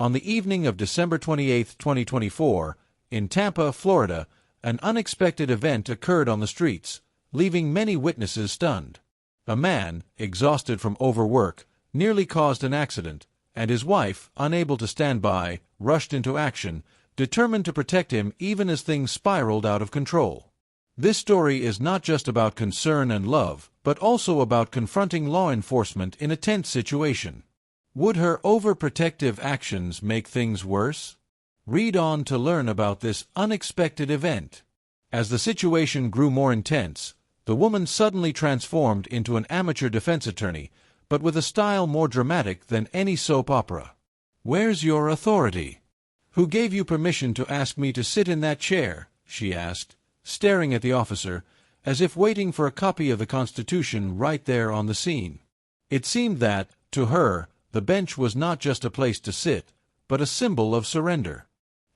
On the evening of December 28, 2024, in Tampa, Florida, an unexpected event occurred on the streets, leaving many witnesses stunned. A man, exhausted from overwork, nearly caused an accident, and his wife, unable to stand by, rushed into action, determined to protect him even as things spiraled out of control. This story is not just about concern and love, but also about confronting law enforcement in a tense situation. Would her overprotective actions make things worse? Read on to learn about this unexpected event. As the situation grew more intense, the woman suddenly transformed into an amateur defense attorney, but with a style more dramatic than any soap opera. "Where's your authority? Who gave you permission to ask me to sit in that chair?" she asked, staring at the officer, as if waiting for a copy of the Constitution right there on the scene. It seemed that, to her, the bench was not just a place to sit, but a symbol of surrender.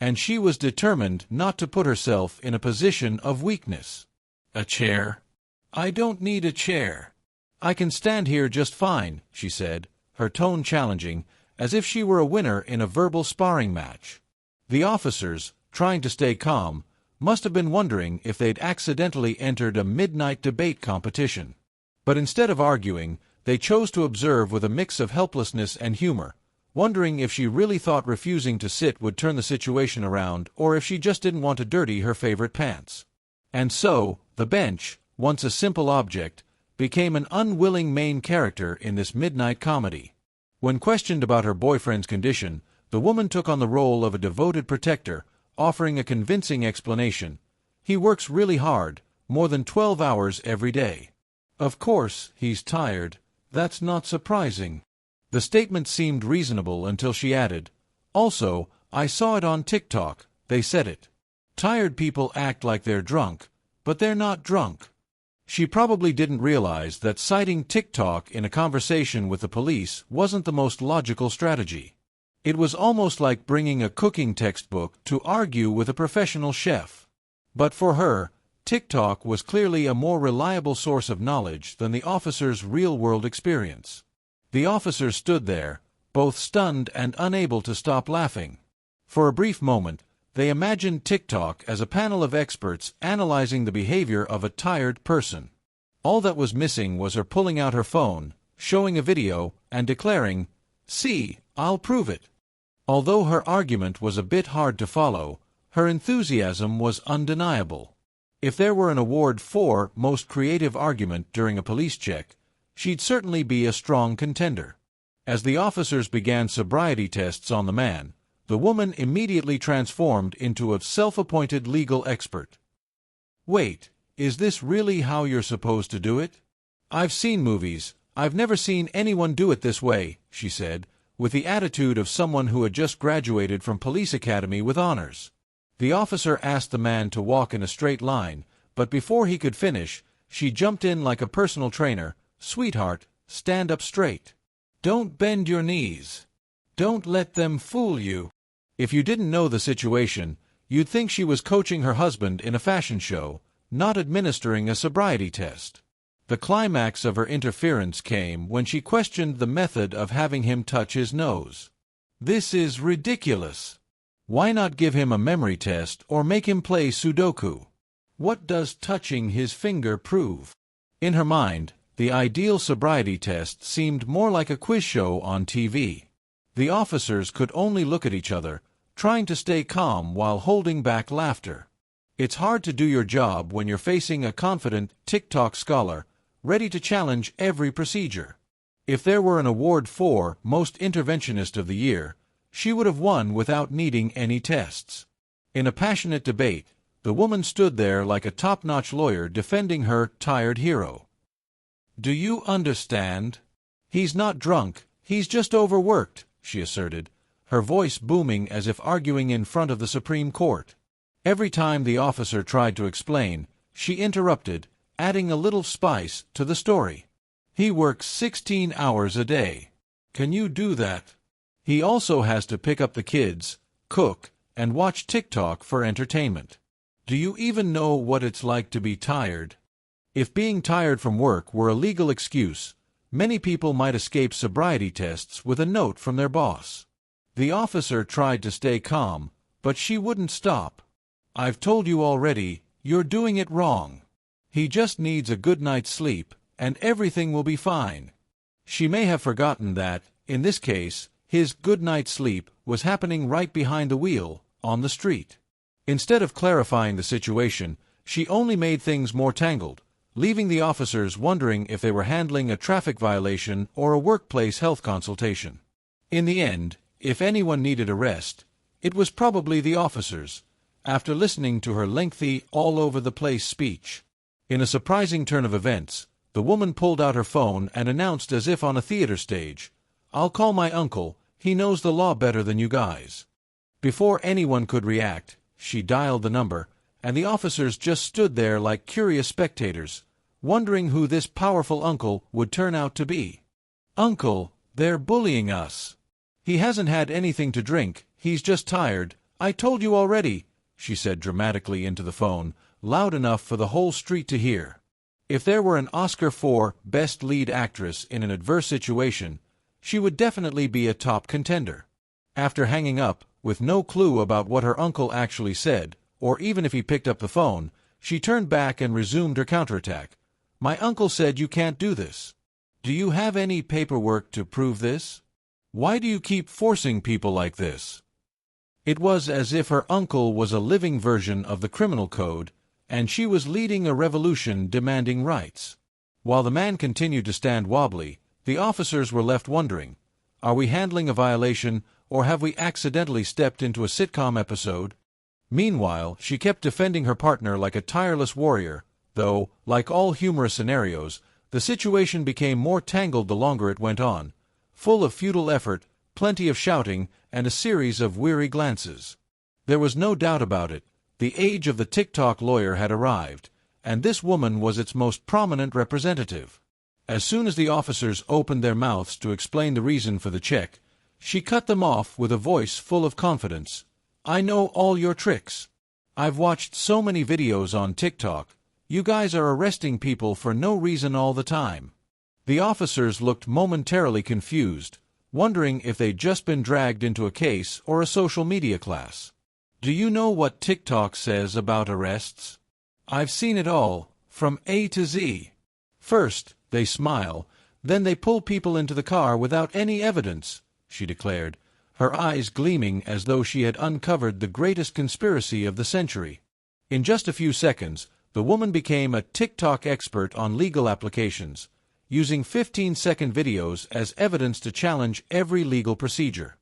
And she was determined not to put herself in a position of weakness. "A chair? I don't need a chair. I can stand here just fine," she said, her tone challenging, as if she were a winner in a verbal sparring match. The officers, trying to stay calm, must have been wondering if they'd accidentally entered a midnight debate competition. But instead of arguing, they chose to observe with a mix of helplessness and humor, wondering if she really thought refusing to sit would turn the situation around or if she just didn't want to dirty her favorite pants. And so, the bench, once a simple object, became an unwilling main character in this midnight comedy. When questioned about her boyfriend's condition, the woman took on the role of a devoted protector, offering a convincing explanation. "He works really hard, more than 12 hours every day. Of course, he's tired. That's not surprising." The statement seemed reasonable until she added, "Also, I saw it on TikTok, they said it. Tired people act like they're drunk, but they're not drunk." She probably didn't realize that citing TikTok in a conversation with the police wasn't the most logical strategy. It was almost like bringing a cooking textbook to argue with a professional chef. But for her, TikTok was clearly a more reliable source of knowledge than the officer's real-world experience. The officers stood there, both stunned and unable to stop laughing. For a brief moment, they imagined TikTok as a panel of experts analyzing the behavior of a tired person. All that was missing was her pulling out her phone, showing a video, and declaring, "See, I'll prove it." Although her argument was a bit hard to follow, her enthusiasm was undeniable. If there were an award for most creative argument during a police check, she'd certainly be a strong contender. As the officers began sobriety tests on the man, the woman immediately transformed into a self-appointed legal expert. "Wait, is this really how you're supposed to do it? I've seen movies. I've never seen anyone do it this way," she said, with the attitude of someone who had just graduated from police academy with honors. The officer asked the man to walk in a straight line, but before he could finish, she jumped in like a personal trainer. "Sweetheart, stand up straight. Don't bend your knees. Don't let them fool you." If you didn't know the situation, you'd think she was coaching her husband in a fashion show, not administering a sobriety test. The climax of her interference came when she questioned the method of having him touch his nose. "This is ridiculous. Why not give him a memory test or make him play Sudoku? What does touching his finger prove?" In her mind, the ideal sobriety test seemed more like a quiz show on TV. The officers could only look at each other, trying to stay calm while holding back laughter. It's hard to do your job when you're facing a confident TikTok scholar, ready to challenge every procedure. If there were an award for Most Interventionist of the Year, she would have won without needing any tests. In a passionate debate, the woman stood there like a top-notch lawyer defending her tired hero. "Do you understand? He's not drunk, he's just overworked," she asserted, her voice booming as if arguing in front of the Supreme Court. Every time the officer tried to explain, she interrupted, adding a little spice to the story. "He works 16 hours a day. Can you do that? He also has to pick up the kids, cook, and watch TikTok for entertainment. Do you even know what it's like to be tired?" If being tired from work were a legal excuse, many people might escape sobriety tests with a note from their boss. The officer tried to stay calm, but she wouldn't stop. "I've told you already, you're doing it wrong. He just needs a good night's sleep, and everything will be fine." She may have forgotten that, in this case, his good night's sleep was happening right behind the wheel, on the street. Instead of clarifying the situation, she only made things more tangled, leaving the officers wondering if they were handling a traffic violation or a workplace health consultation. In the end, if anyone needed a rest, it was probably the officers, after listening to her lengthy, all-over-the-place speech. In a surprising turn of events, the woman pulled out her phone and announced as if on a theater stage, "I'll call my uncle, he knows the law better than you guys." Before anyone could react, she dialed the number, and the officers just stood there like curious spectators, wondering who this powerful uncle would turn out to be. "Uncle, they're bullying us. He hasn't had anything to drink, he's just tired. I told you already," she said dramatically into the phone, loud enough for the whole street to hear. If there were an Oscar for Best Lead Actress in an adverse situation, she would definitely be a top contender. After hanging up, with no clue about what her uncle actually said, or even if he picked up the phone, she turned back and resumed her counterattack. "My uncle said you can't do this. Do you have any paperwork to prove this? Why do you keep forcing people like this?" It was as if her uncle was a living version of the criminal code, and she was leading a revolution demanding rights. While the man continued to stand wobbly, the officers were left wondering, are we handling a violation, or have we accidentally stepped into a sitcom episode? Meanwhile, she kept defending her partner like a tireless warrior, though, like all humorous scenarios, the situation became more tangled the longer it went on, full of futile effort, plenty of shouting, and a series of weary glances. There was no doubt about it. The age of the TikTok lawyer had arrived, and this woman was its most prominent representative. As soon as the officers opened their mouths to explain the reason for the check, she cut them off with a voice full of confidence. "I know all your tricks. I've watched so many videos on TikTok. You guys are arresting people for no reason all the time." The officers looked momentarily confused, wondering if they'd just been dragged into a case or a social media class. "Do you know what TikTok says about arrests? I've seen it all, from A to Z. First, they smile, then they pull people into the car without any evidence," she declared, her eyes gleaming as though she had uncovered the greatest conspiracy of the century. In just a few seconds, the woman became a TikTok expert on legal applications, using 15-second videos as evidence to challenge every legal procedure.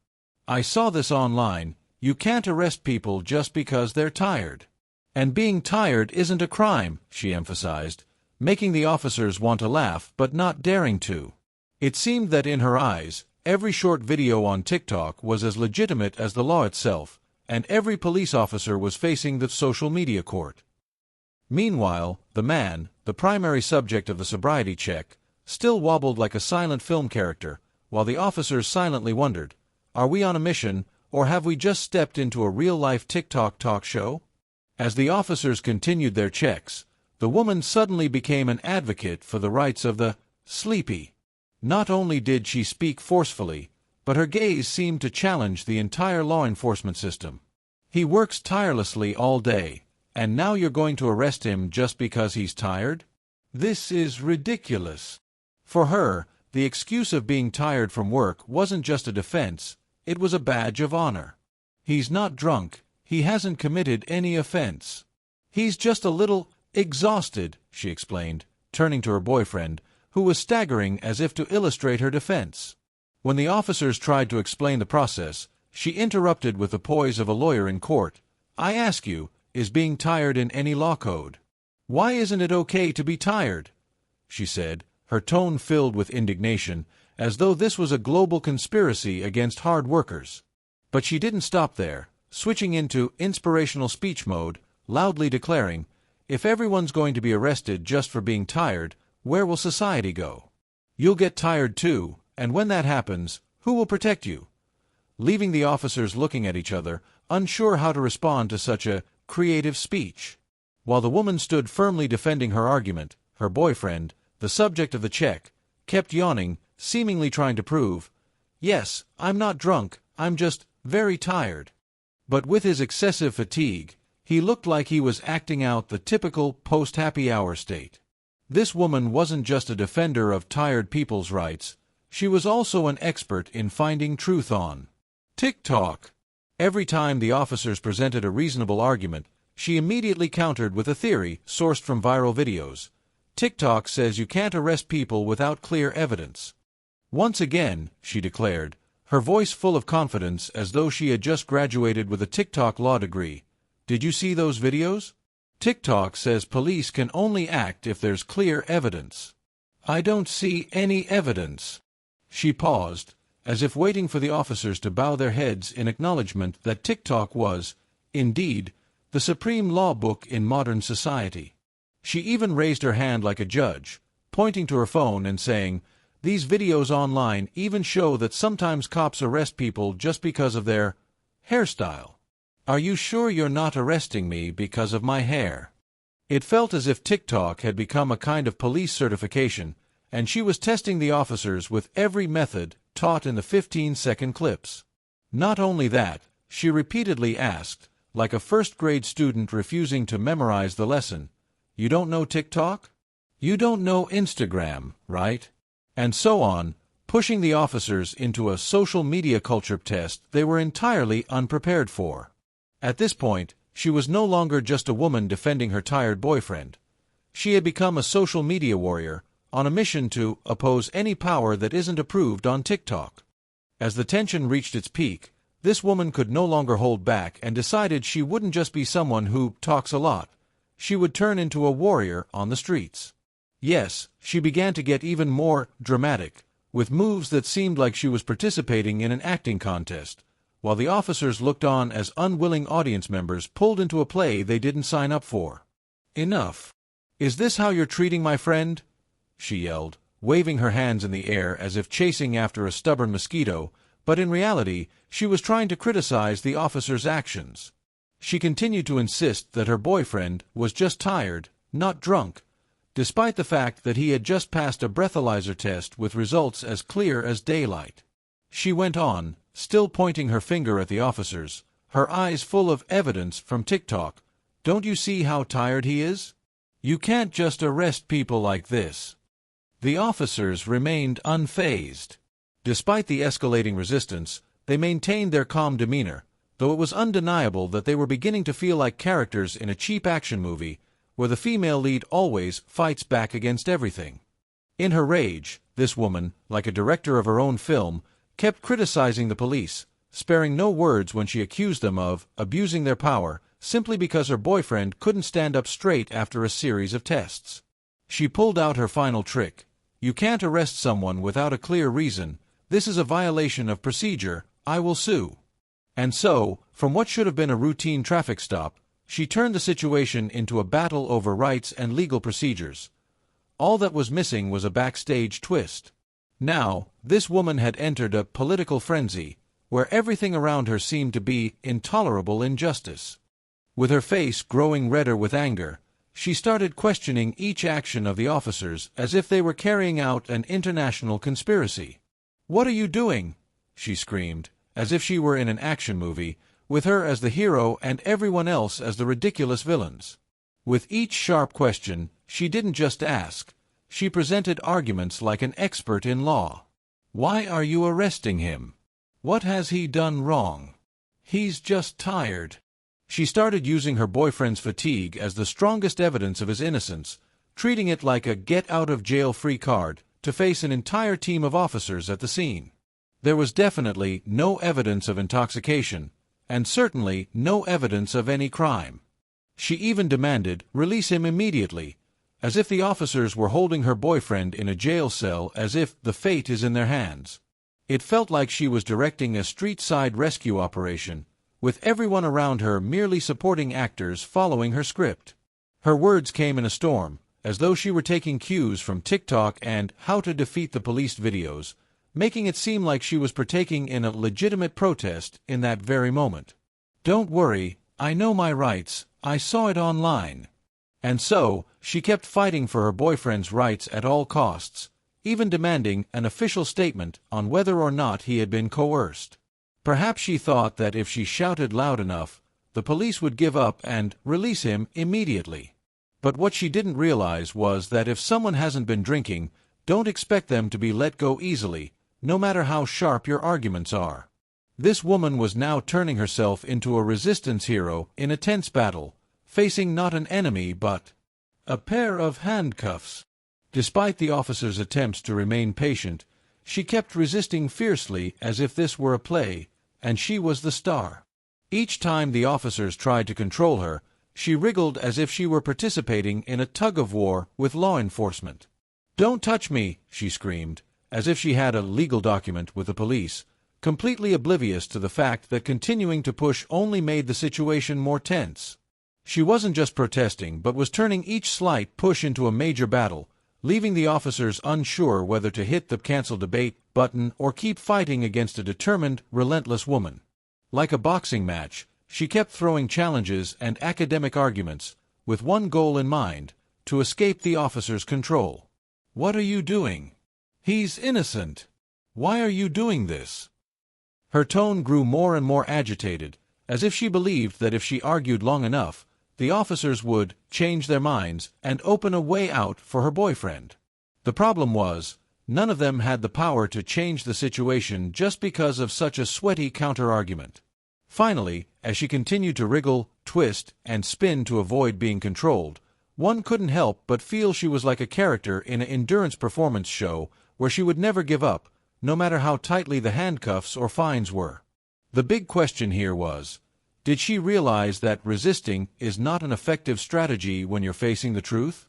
"I saw this online. You can't arrest people just because they're tired. And being tired isn't a crime," she emphasized, making the officers want to laugh but not daring to. It seemed that in her eyes, every short video on TikTok was as legitimate as the law itself, and every police officer was facing the social media court. Meanwhile, the man, the primary subject of the sobriety check, still wobbled like a silent film character, while the officers silently wondered, are we on a mission, or have we just stepped into a real-life TikTok talk show? As the officers continued their checks, the woman suddenly became an advocate for the rights of the sleepy. Not only did she speak forcefully, but her gaze seemed to challenge the entire law enforcement system. "He works tirelessly all day, and now you're going to arrest him just because he's tired? This is ridiculous." For her, the excuse of being tired from work wasn't just a defense, it was a badge of honor. "He's not drunk, he hasn't committed any offense. He's just a little exhausted," she explained, turning to her boyfriend, who was staggering as if to illustrate her defense. When the officers tried to explain the process, she interrupted with the poise of a lawyer in court. "I ask you, is being tired in any law code? Why isn't it okay to be tired?" she said, her tone filled with indignation, as though this was a global conspiracy against hard workers. But she didn't stop there, switching into inspirational speech mode, loudly declaring, "If everyone's going to be arrested just for being tired, where will society go? You'll get tired too, and when that happens, who will protect you?" Leaving the officers looking at each other, unsure how to respond to such a creative speech. While the woman stood firmly defending her argument, her boyfriend, the subject of the check, kept yawning, seemingly trying to prove, "Yes, I'm not drunk, "I'm just very tired." But with his excessive fatigue, he looked like he was acting out the typical post-happy hour state. This woman wasn't just a defender of tired people's rights, she was also an expert in finding truth on TikTok. Every time the officers presented a reasonable argument, she immediately countered with a theory sourced from viral videos. TikTok says you can't arrest people without clear evidence. Once again, she declared, her voice full of confidence as though she had just graduated with a TikTok law degree. "Did you see those videos? TikTok says police can only act if there's clear evidence." "I don't see any evidence." She paused, as if waiting for the officers to bow their heads in acknowledgement that TikTok was, indeed, the supreme law book in modern society. She even raised her hand like a judge, pointing to her phone and saying, "These videos online even show that sometimes cops arrest people just because of their hairstyle. Are you sure you're not arresting me because of my hair?" It felt as if TikTok had become a kind of police certification, and she was testing the officers with every method taught in the 15-second clips. Not only that, she repeatedly asked, like a first-grade student refusing to memorize the lesson, "You don't know TikTok? You don't know Instagram, right?" And so on, pushing the officers into a social media culture test they were entirely unprepared for. At this point, she was no longer just a woman defending her tired boyfriend. She had become a social media warrior, on a mission to oppose any power that isn't approved on TikTok. As the tension reached its peak, this woman could no longer hold back and decided she wouldn't just be someone who talks a lot. She would turn into a warrior on the streets. Yes, she began to get even more dramatic, with moves that seemed like she was participating in an acting contest, while the officers looked on as unwilling audience members pulled into a play they didn't sign up for. "Enough. Is this how you're treating my friend?" she yelled, waving her hands in the air as if chasing after a stubborn mosquito, but in reality, she was trying to criticize the officers' actions. She continued to insist that her boyfriend was just tired, not drunk, despite the fact that he had just passed a breathalyzer test with results as clear as daylight. She went on, still pointing her finger at the officers, her eyes full of evidence from TikTok. "Don't you see how tired he is? You can't just arrest people like this." The officers remained unfazed. Despite the escalating resistance, they maintained their calm demeanor, though it was undeniable that they were beginning to feel like characters in a cheap action movie, where the female lead always fights back against everything. In her rage, this woman, like a director of her own film, kept criticizing the police, sparing no words when she accused them of abusing their power simply because her boyfriend couldn't stand up straight after a series of tests. She pulled out her final trick. "You can't arrest someone without a clear reason. This is a violation of procedure. I will sue." And so, from what should have been a routine traffic stop, she turned the situation into a battle over rights and legal procedures. All that was missing was a backstage twist. Now, this woman had entered a political frenzy, where everything around her seemed to be intolerable injustice. With her face growing redder with anger, she started questioning each action of the officers as if they were carrying out an international conspiracy. "What are you doing?" she screamed, as if she were in an action movie, with her as the hero and everyone else as the ridiculous villains. With each sharp question, she didn't just ask. She presented arguments like an expert in law. "Why are you arresting him? What has he done wrong? He's just tired." She started using her boyfriend's fatigue as the strongest evidence of his innocence, treating it like a get-out-of-jail-free card to face an entire team of officers at the scene. There was definitely no evidence of intoxication, and certainly no evidence of any crime. She even demanded, "Release him immediately," as if the officers were holding her boyfriend in a jail cell as if the fate is in their hands. It felt like she was directing a street-side rescue operation, with everyone around her merely supporting actors following her script. Her words came in a storm, as though she were taking cues from TikTok and How to Defeat the Police videos, making it seem like she was partaking in a legitimate protest in that very moment. "Don't worry, I know my rights, I saw it online." And so, she kept fighting for her boyfriend's rights at all costs, even demanding an official statement on whether or not he had been coerced. Perhaps she thought that if she shouted loud enough, the police would give up and release him immediately. But what she didn't realize was that if someone hasn't been drinking, don't expect them to be let go easily, no matter how sharp your arguments are. This woman was now turning herself into a resistance hero in a tense battle, facing not an enemy but a pair of handcuffs. Despite the officer's attempts to remain patient, she kept resisting fiercely as if this were a play, and she was the star. Each time the officers tried to control her, she wriggled as if she were participating in a tug-of-war with law enforcement. "Don't touch me," she screamed, as if she had a legal document with the police, completely oblivious to the fact that continuing to push only made the situation more tense. She wasn't just protesting, but was turning each slight push into a major battle, leaving the officers unsure whether to hit the cancel debate button or keep fighting against a determined, relentless woman. Like a boxing match, she kept throwing challenges and academic arguments, with one goal in mind: to escape the officers' control. "What are you doing? He's innocent. Why are you doing this?" Her tone grew more and more agitated, as if she believed that if she argued long enough, the officers would change their minds and open a way out for her boyfriend. The problem was, none of them had the power to change the situation just because of such a sweaty counter-argument. Finally, as she continued to wriggle, twist, and spin to avoid being controlled, one couldn't help but feel she was like a character in an endurance performance show where she would never give up, no matter how tightly the handcuffs or fines were. The big question here was, did she realize that resisting is not an effective strategy when you're facing the truth?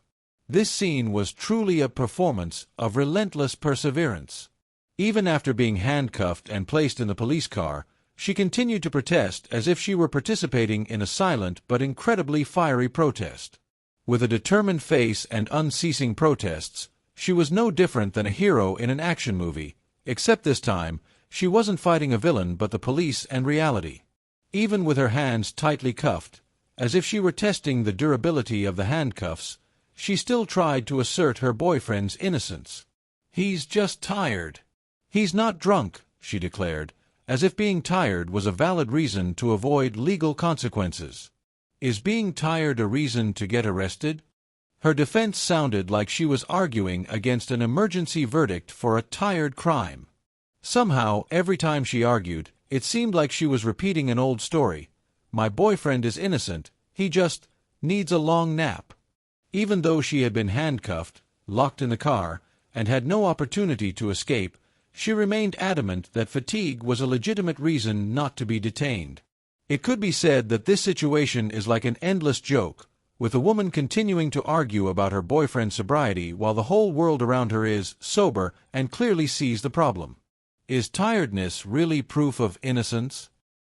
This scene was truly a performance of relentless perseverance. Even after being handcuffed and placed in the police car, she continued to protest as if she were participating in a silent but incredibly fiery protest. With a determined face and unceasing protests, she was no different than a hero in an action movie, except this time, she wasn't fighting a villain but the police and reality. Even with her hands tightly cuffed, as if she were testing the durability of the handcuffs, she still tried to assert her boyfriend's innocence. "He's just tired. He's not drunk," she declared, as if being tired was a valid reason to avoid legal consequences. "Is being tired a reason to get arrested?" Her defense sounded like she was arguing against an emergency verdict for a tired crime. Somehow, every time she argued, it seemed like she was repeating an old story. "My boyfriend is innocent, he just needs a long nap." Even though she had been handcuffed, locked in the car, and had no opportunity to escape, she remained adamant that fatigue was a legitimate reason not to be detained. It could be said that this situation is like an endless joke, with a woman continuing to argue about her boyfriend's sobriety while the whole world around her is sober and clearly sees the problem. Is tiredness really proof of innocence?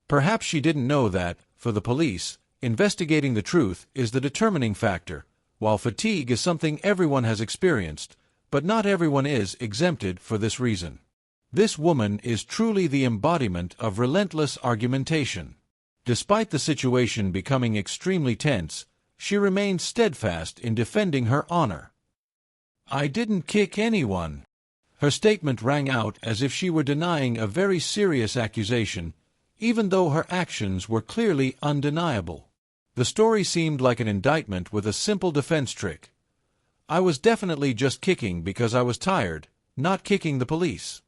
Perhaps she didn't know that, for the police, investigating the truth is the determining factor, while fatigue is something everyone has experienced, but not everyone is exempted for this reason. This woman is truly the embodiment of relentless argumentation. Despite the situation becoming extremely tense, she remained steadfast in defending her honor. "I didn't kick anyone." Her statement rang out as if she were denying a very serious accusation, even though her actions were clearly undeniable. The story seemed like an indictment with a simple defense trick. "I was definitely just kicking because I was tired, not kicking the police."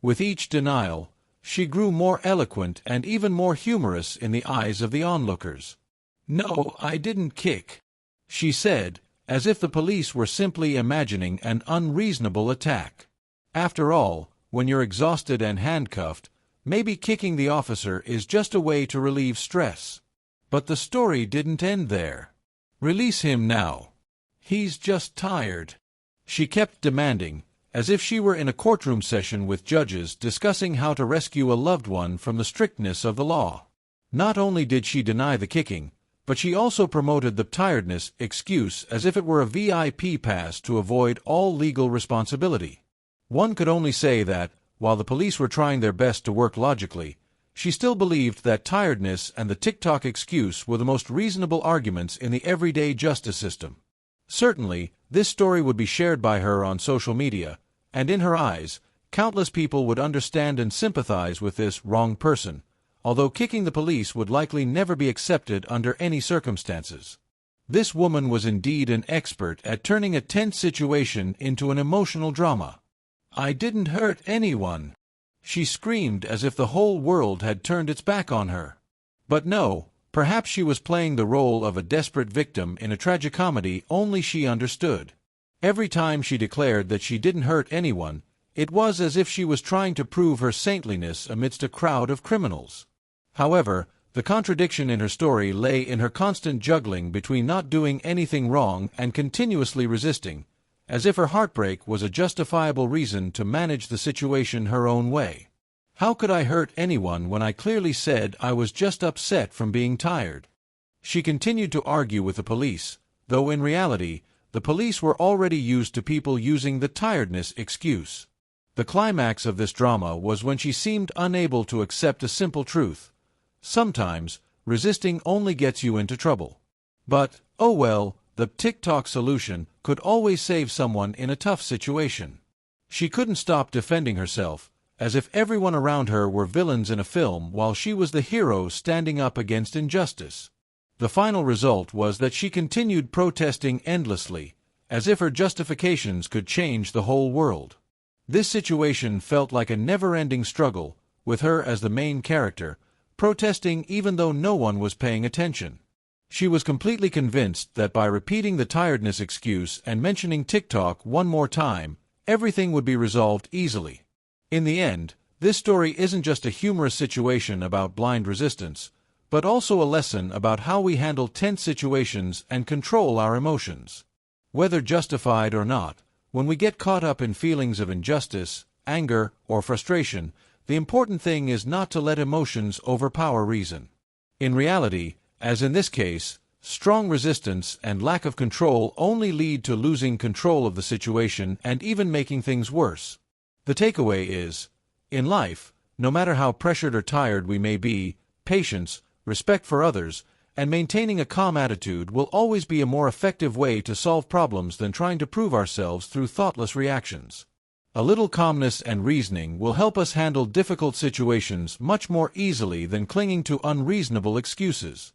With each denial, she grew more eloquent and even more humorous in the eyes of the onlookers. "No, I didn't kick," she said, as if the police were simply imagining an unreasonable attack. After all, when you're exhausted and handcuffed, maybe kicking the officer is just a way to relieve stress. But the story didn't end there. "Release him now. He's just tired," she kept demanding, as if she were in a courtroom session with judges discussing how to rescue a loved one from the strictness of the law. Not only did she deny the kicking, but she also promoted the tiredness excuse as if it were a VIP pass to avoid all legal responsibility. One could only say that, while the police were trying their best to work logically, she still believed that tiredness and the TikTok excuse were the most reasonable arguments in the everyday justice system. Certainly, this story would be shared by her on social media, and in her eyes, Countless people would understand and sympathize with this wrong person, although kicking the police would likely never be accepted under any circumstances. This woman was indeed an expert at turning a tense situation into an emotional drama. "I didn't hurt anyone," she screamed as if the whole world had turned its back on her. But no, perhaps she was playing the role of a desperate victim in a tragicomedy only she understood. Every time she declared that she didn't hurt anyone, it was as if she was trying to prove her saintliness amidst a crowd of criminals. However, the contradiction in her story lay in her constant juggling between not doing anything wrong and continuously resisting, as if her heartbreak was a justifiable reason to manage the situation her own way. "How could I hurt anyone when I clearly said I was just upset from being tired?" She continued to argue with the police, though in reality, the police were already used to people using the tiredness excuse. The climax of this drama was when she seemed unable to accept a simple truth. Sometimes, resisting only gets you into trouble. But, oh well, the TikTok solution could always save someone in a tough situation. She couldn't stop defending herself, as if everyone around her were villains in a film while she was the hero standing up against injustice. The final result was that she continued protesting endlessly, as if her justifications could change the whole world. This situation felt like a never-ending struggle, with her as the main character, protesting even though no one was paying attention. She was completely convinced that by repeating the tiredness excuse and mentioning TikTok one more time, everything would be resolved easily. In the end, this story isn't just a humorous situation about blind resistance, but also a lesson about how we handle tense situations and control our emotions. Whether justified or not, when we get caught up in feelings of injustice, anger, or frustration, the important thing is not to let emotions overpower reason. In reality, as in this case, strong resistance and lack of control only lead to losing control of the situation and even making things worse. The takeaway is, in life, no matter how pressured or tired we may be, patience, respect for others, and maintaining a calm attitude will always be a more effective way to solve problems than trying to prove ourselves through thoughtless reactions. A little calmness and reasoning will help us handle difficult situations much more easily than clinging to unreasonable excuses.